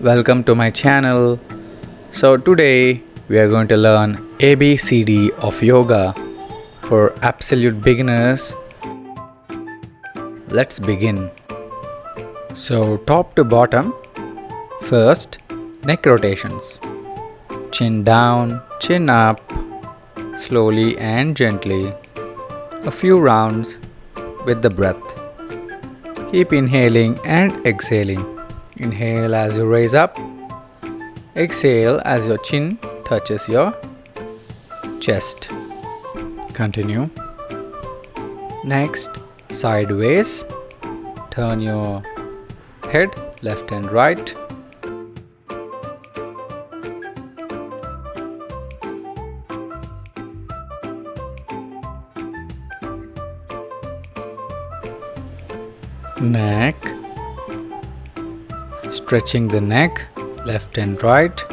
Welcome to my channel. So today we are going to learn ABCD of yoga for absolute beginners. Let's begin. So top to bottom, first neck rotations. Chin down, chin up, slowly and gently. A few rounds with the breath. Keep inhaling and exhaling. Inhale as you raise up. Exhale as your chin touches your chest. Continue. Next, sideways. Turn your head left and right. Neck. Stretching the neck left and right.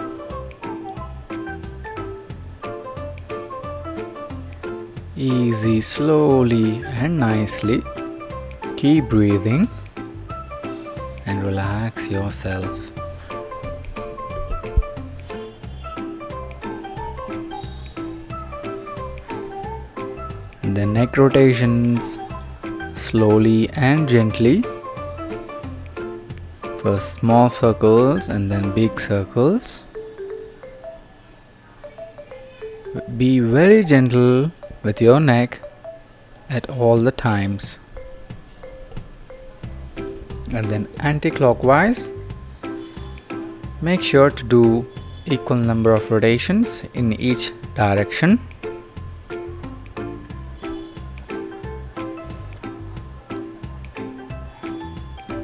Easy, slowly and nicely. Keep breathing and relax yourself. And then neck rotations slowly and gently. First small circles and then big circles. Be very gentle with your neck at all the times. And then anti-clockwise. Make sure to do equal number of rotations in each direction.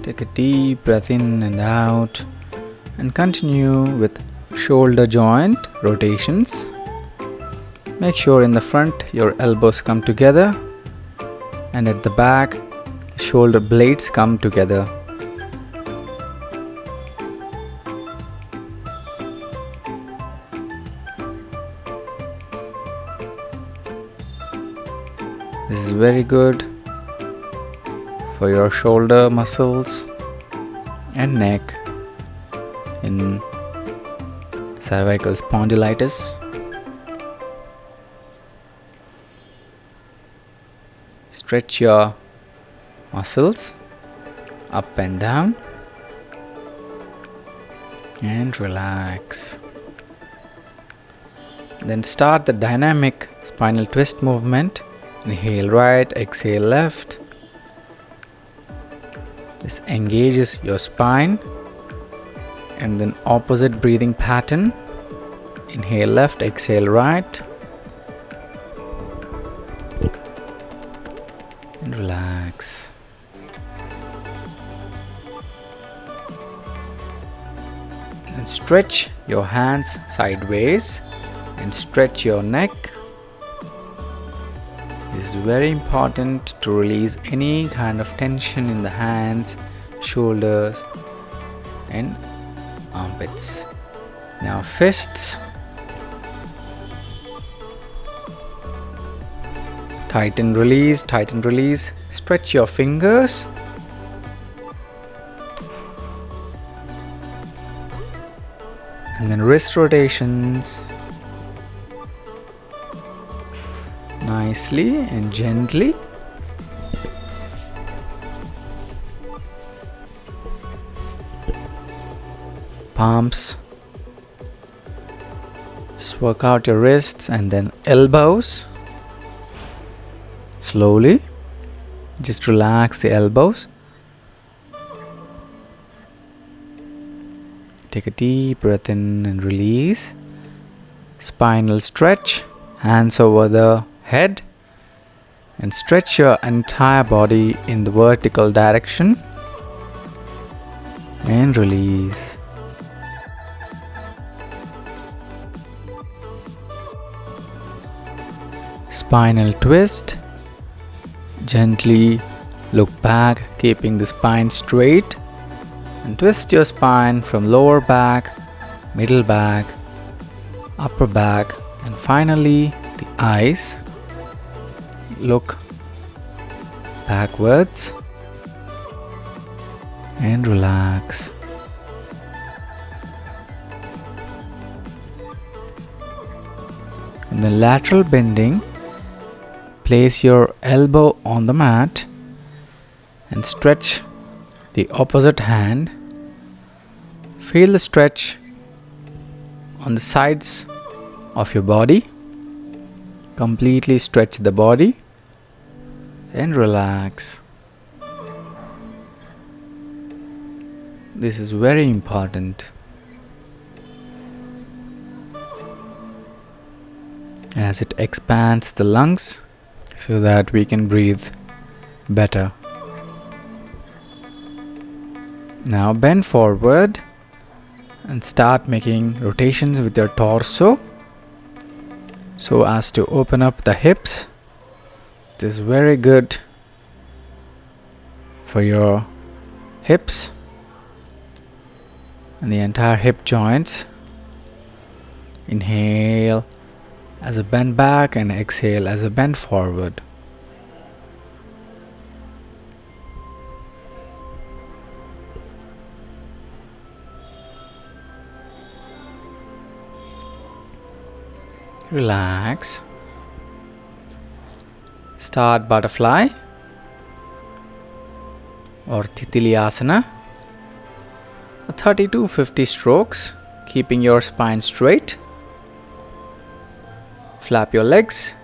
Take a deep breath in and out and continue with shoulder joint rotations. Make sure in the front your elbows come together and at the back shoulder blades come together. This is very good for your shoulder muscles and neck in cervical spondylitis. Stretch your muscles up and down and relax. Then start the dynamic spinal twist movement. Inhale right, exhale left. This engages your spine. And then opposite breathing pattern. Inhale left, exhale right. And relax. And stretch your hands sideways and stretch your neck. It is very important to release any kind of tension in the hands, shoulders and armpits. Now fists. Tighten, release, stretch your fingers. And then wrist rotations. Nicely and gently. Palms. Just work out your wrists and then elbows. Slowly. Just relax the elbows. Take a deep breath in and release. Spinal stretch. Hands over the head. And stretch your entire body in the vertical direction. And release. Spinal twist. Gently look back, keeping the spine straight. And twist your spine from lower back, middle back, upper back, and finally the eyes. Look backwards and relax. In the lateral bending, place your elbow on the mat and stretch the opposite hand. Feel the stretch on the sides of your body. Completely stretch the body and relax. This is very important, as it expands the lungs so that we can breathe better. Now bend forward and start making rotations with your torso so as to open up the hips. This is very good for your hips and the entire hip joints. Inhale as a bend back and exhale as a bend forward. Relax. Start butterfly or Titiliasana. 30 to 50 strokes, keeping your spine straight. Flap your legs,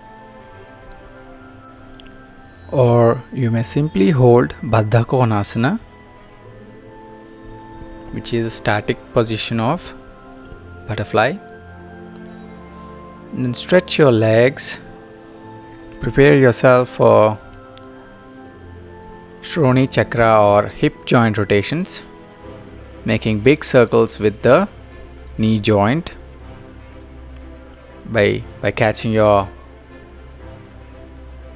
or you may simply hold Baddha Konasana, which is a static position of butterfly. And then stretch your legs. Prepare yourself for Shroni Chakra or hip joint rotations, making big circles with the knee joint by catching your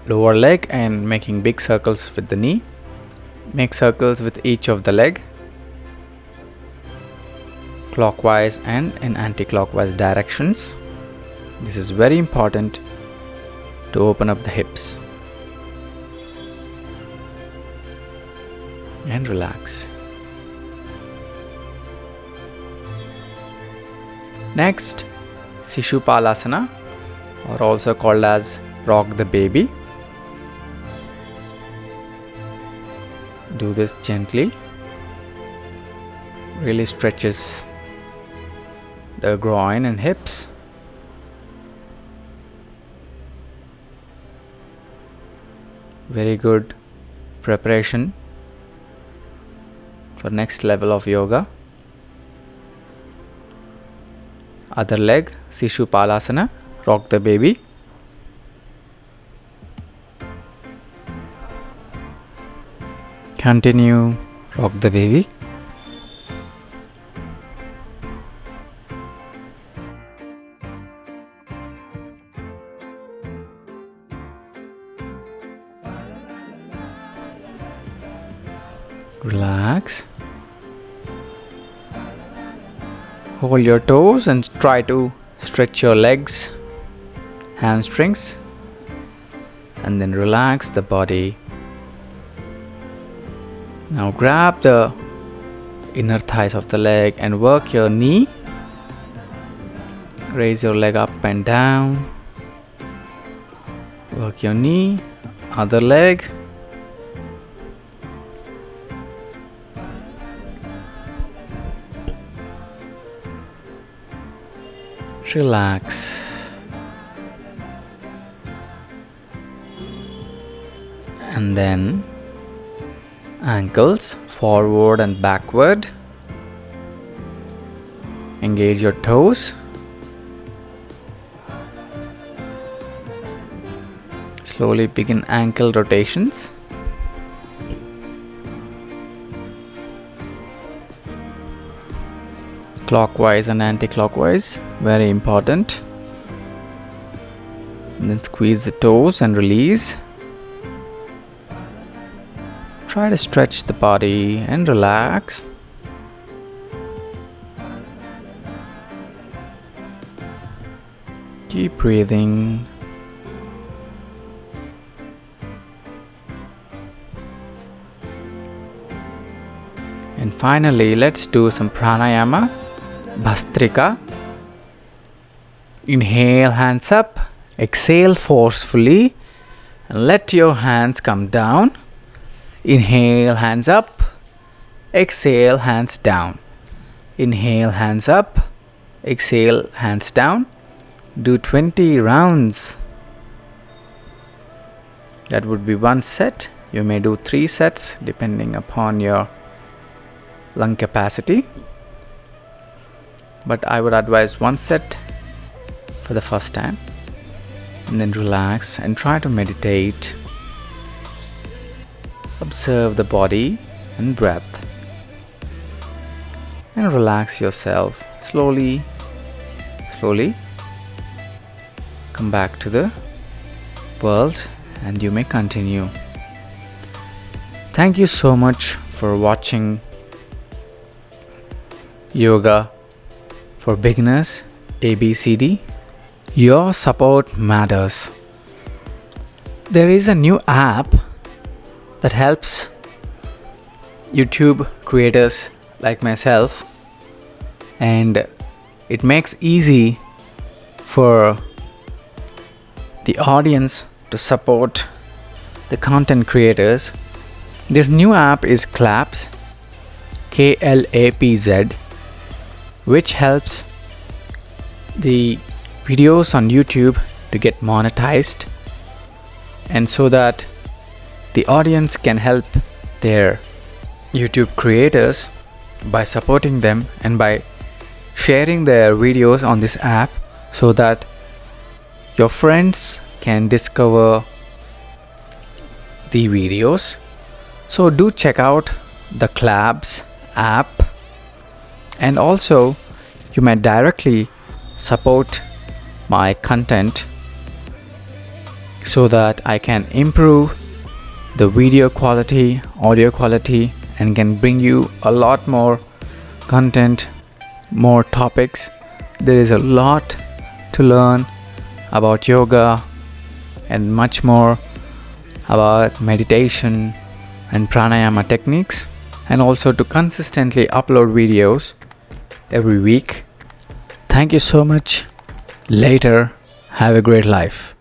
lower leg and making big circles with the knee. Make circles with each of the leg, clockwise and in anti-clockwise directions. This is very important to open up the hips. And relax. Next, Sishupalasana, or also called as rock the baby. Do this gently. Really stretches the groin and hips. Very good preparation for next level of yoga. Other leg, Sishupalasana, rock the baby. Continue, rock the baby. Relax. Hold your toes and try to stretch your legs, hamstrings, and then relax the body. Now grab the inner thighs of the leg and work your knee. Raise your leg up and down. Work your knee, other leg. Relax. And then ankles forward and backward. Engage your toes. Slowly begin ankle rotations. Clockwise and anti-clockwise, very important. And then squeeze the toes and release. Try to stretch the body and relax. Keep breathing. And finally, let's do some pranayama, Bhastrika, Inhale, hands up. Exhale forcefully. And let your hands come down. Inhale, hands up. Exhale, hands down. Inhale, hands up. Exhale, hands down. Do 20 rounds. That would be one set. You may do 3 sets depending upon your lung capacity. But I would advise 1 set for the first time. And then relax and try to meditate. Observe the body and breath. And relax yourself slowly. Come back to the world and you may continue. Thank you so much for watching Yoga for Beginners ABCD. Your support matters. There is a new app that helps YouTube creators like myself, and it makes easy for the audience to support the content creators. This new app is Klapz, Klapz, which helps the videos on YouTube to get monetized, and so that the audience can help their YouTube creators by supporting them and by sharing their videos on this app, so that your friends can discover the videos. So do check out the Klapz app, and also you may directly support my content so that I can improve the video quality, audio quality, and can bring you a lot more content, more topics. There is a lot to learn about yoga and much more about meditation and pranayama techniques, and also to consistently upload videos every week. Thank you so much. Later. Have a great life.